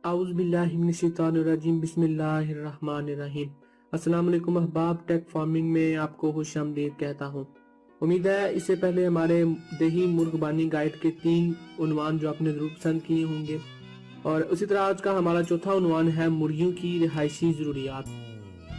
आऊज़ुबिल्लाहिमिनश्शैतानिर्रजीम बिस्मिल्लाहिर्रहमानिर्रहीम। अस्सलाम वालेकुम अहबाब, टेक फार्मिंग में आपको खुशामदीद कहता हूँ। उम्मीद है इससे पहले हमारे देही मुर्गबानी गाइड के 3 उन्वान जो आपने जरूर पसंद किए होंगे, और उसी तरह आज का हमारा चौथा उन्वान है मुर्गियों की रिहायशी जरूरियात।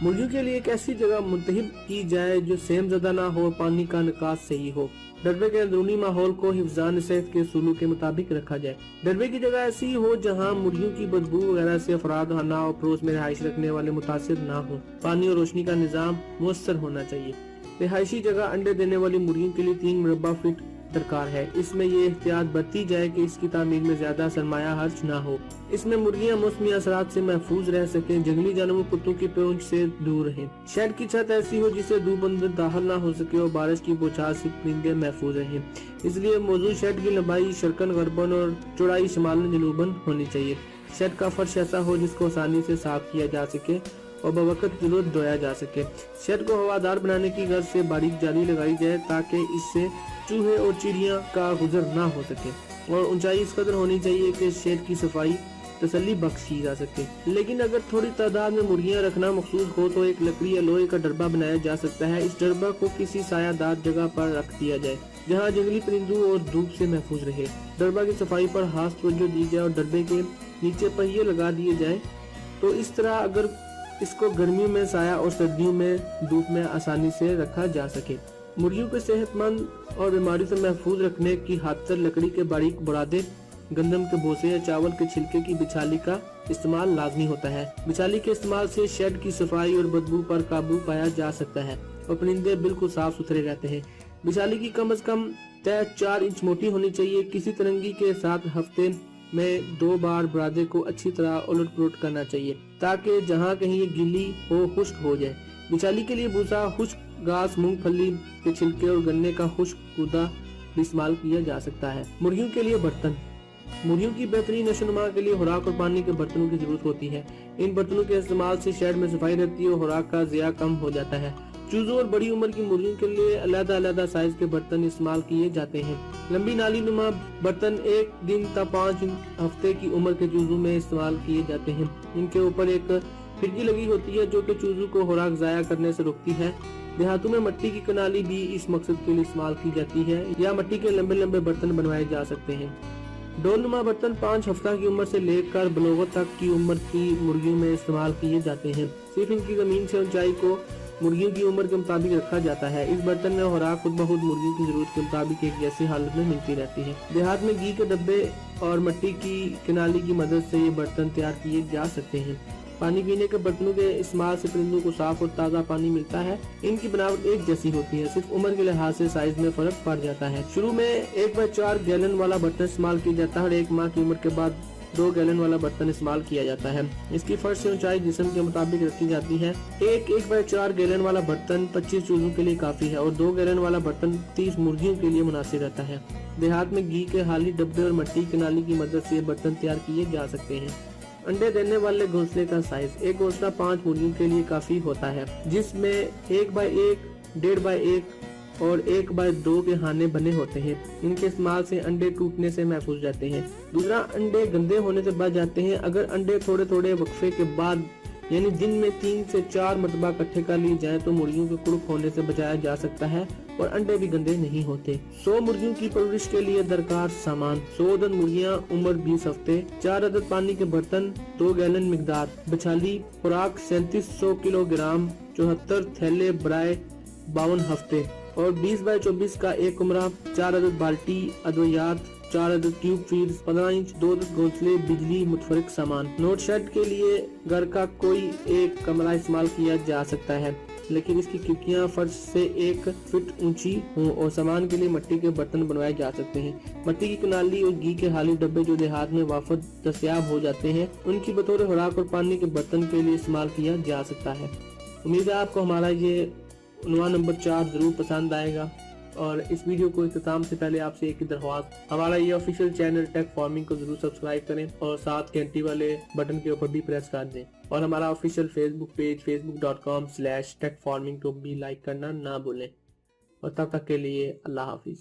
मुर्गियों के लिए एक ऐसी जगह मुंतखब की जाए जो सेम ज़दा ना हो, पानी का निकास सही हो। डरबे के अंदरूनी माहौल को हिफ्ज़ान सेहत के उसूलों के मुताबिक रखा जाए। डरबे की जगह ऐसी हो जहां मुर्गियों की बदबू वगैरह से अफराद खाना और पड़ोस में रिहाइश रखने वाले मुतासिर ना हो। पानी और रोशनी का निज़ाम मुयस्सर होना चाहिए। रिहायशी जगह अंडे देने वाली मुर्गियों के लिए 3 मुरब्बा फीट दरकार है। इसमें ये एहतियात बरती जाए कि इसकी तामीर में ज्यादा सरमाया खर्च ना हो। इसमें मुर्गियां मौसमी असरात से महफूज रह सकें, जंगली जानवरों कुत्तों की पूंछ से दूर रहें। शेड की छत ऐसी हो जिससे धूप अंदर दाखिल ना हो सके और बारिश की बौछार से परिंदे महफूज रहें। इसलिए मौजूद शेड की लंबाई शर्कन गरबन और चौड़ाई शमालन जनूबन होनी चाहिए। शेड का फर्श ऐसा हो जिसको आसानी से साफ किया जा सके और बवक्त जरूरत धोया जा सके। शेड को हवादार बनाने की गर्ज से बारीक जाली लगाई जाए ताकि इससे चूहे और चिड़िया का गुजर ना हो सके, और ऊंचाई इस कदर होनी चाहिए कि शेड की सफाई तसल्ली बख्श की जा सके। लेकिन अगर थोड़ी तादाद में मुर्गियां रखना मखसूस हो तो एक लकड़ी या लोहे का डरबा बनाया जा सकता है। इस डरबा को किसी सायादार जगह पर रख दिया जाए जहां जंगली परिंदों और धूप से महफूज रहे। डरबा की सफाई पर खास तवज्जो दी जाए और डरबे के नीचे पहिए लगा दिए जाए, तो इस तरह अगर इसको गर्मियों में साया और सर्दियों में धूप में आसानी से रखा जा सके। मुर्गियों को सेहतमंद और बीमारी से महफूज रखने की खातिर लकड़ी के बारीक बुरादे, गंदम के भूसे या चावल के छिलके की बिछाली का इस्तेमाल लाजमी होता है। बिछाली के इस्तेमाल से शेड की सफाई और बदबू पर काबू पाया जा सकता है और परिंदे बिल्कुल साफ सुथरे रहते हैं। बिछाली की कम से कम तय 4 इंच मोटी होनी चाहिए। किसी तरंगी के साथ हफ्ते में 2 बार बुरादे को अच्छी तरह उलट पुलट करना चाहिए ताकि जहाँ कहीं ये गीली हो खुश्क हो जाए। बिछाली के लिए भूसा, खुश्क घास, मूंगफली के छिलके और गन्ने का खुश्क कूदा भी इस्तेमाल किया जा सकता है। मुर्गियों के लिए बर्तन। मुर्गियों की बेहतरीन नशोनुमा के लिए खुराक और पानी के बर्तनों की जरूरत होती है। इन बर्तनों के इस्तेमाल से शेड में सफाई रहती है और खुराक का ज़िया कम हो जाता है। चूजों और बड़ी उम्र की मुर्गियों के लिए अलग-अलग साइज के बर्तन इस्तेमाल किए जाते हैं। लंबी नाली नुमा बर्तन 1 दिन तक 5 हफ्ते की उम्र के चूजों में इस्तेमाल किए जाते हैं। इनके ऊपर एक खिड़की लगी होती है जो कि चूजों को खुराक ज़ाया करने से रोकती है। देहातों में मट्टी की कनाली भी इस मकसद के लिए इस्तेमाल की जाती है, या मट्टी के लंबे लंबे बर्तन बनवाए जा सकते हैं। डोलनुमा बर्तन 5 हफ्ता की उम्र से लेकर बलोगत तक की उम्र की मुर्गियों में इस्तेमाल किए जाते हैं। सिर्फ इनकी जमीन से ऊंचाई को मुर्गियों की उम्र के मुताबिक रखा जाता है। इस बर्तन में खुराक खुद बहुत मुर्गियों की जरूरत के मुताबिक एक जैसी हालत में मिलती रहती है। देहात में घी के डब्बे और मट्टी की किनाली की मदद से ये बर्तन तैयार किए जा सकते हैं। पानी पीने के बर्तनों के इस्तेमाल से परिंदों को साफ और ताज़ा पानी मिलता है। इनकी बनावट एक जैसी होती है, सिर्फ उम्र के लिहाज से साइज में फर्क पड़ जाता है। शुरू में 1/4 गैलन वाला बर्तन इस्तेमाल किया जाता है और 1 माह की उम्र के बाद 2 गैलन वाला बर्तन इस्तेमाल किया जाता है। इसकी फर्श से ऊंचाई जिस्म के मुताबिक रखी जाती है। 1/4 गैलन वाला बर्तन 25 चूजों के लिए काफी है और 2 गैलन वाला बर्तन 30 मुर्गियों के लिए मुनासिब रहता है। देहात में घी के खाली डब्बे और मट्टी की नाली की मदद से बर्तन तैयार किए जा सकते हैं। अंडे देने वाले घोंसले का साइज। एक घोंसला 5 मुर्गियों के लिए काफी होता है, जिसमें 1/1, 1.5/1 और 1/2 के खाने बने होते हैं। इनके इस्तेमाल से अंडे टूटने से महफूज जाते हैं। दूसरा, अंडे गंदे होने से बच जाते हैं। अगर अंडे थोड़े थोड़े वक्फे के बाद यानी दिन में 3 से 4 मरतबा इकट्ठे कर लिए जाएं तो मुर्गियों के कुड़क होने से बचाया जा सकता है और अंडे भी गंदे नहीं होते। 100 मुर्गियों की परवरिश के लिए दरकार सामान। 100 अदद मुर्गियां, उम्र 20 हफ्ते, 4 अदद पानी के बर्तन, 2 गैलन मिकदार, बिछाली, खुराक 3700 किलोग्राम, 74 थैले बराए 52 हफ्ते और 20/24 का एक कमरा, 4 अदद बाल्टी, अद्वियात, 4 अदद ट्यूब फीड, 15 इंच 2 अदद घोंसले, बिजली, मुतफरिक सामान। नोट शेड के लिए घर का कोई एक कमरा इस्तेमाल किया जा सकता है, लेकिन इसकी खिड़कियां फर्श से 1 फीट ऊंची हों और सामान के लिए मट्टी के बर्तन बनवाए जा सकते हैं। मट्टी की कनाली और घी के खाली डब्बे जो देहात में वाफद दस्तयाब हो जाते हैं, उनकी बतौर खुराक और पानी के बर्तन के लिए इस्तेमाल किया जा सकता है। उम्मीद है आपको हमारा ये उन्वान नंबर 4 जरूर पसंद आएगा। और इस वीडियो को इख्तिताम से पहले आपसे एक ही दरख्वास्त, हमारा ये ऑफिशियल चैनल टेक फार्मिंग को जरूर सब्सक्राइब करें और साथ घंटी वाले बटन के ऊपर भी प्रेस कर दें, और हमारा ऑफिशियल फेसबुक पेज facebook.com/techfarming को भी लाइक करना ना भूलें। और तब तक के लिए अल्लाह हाफिज।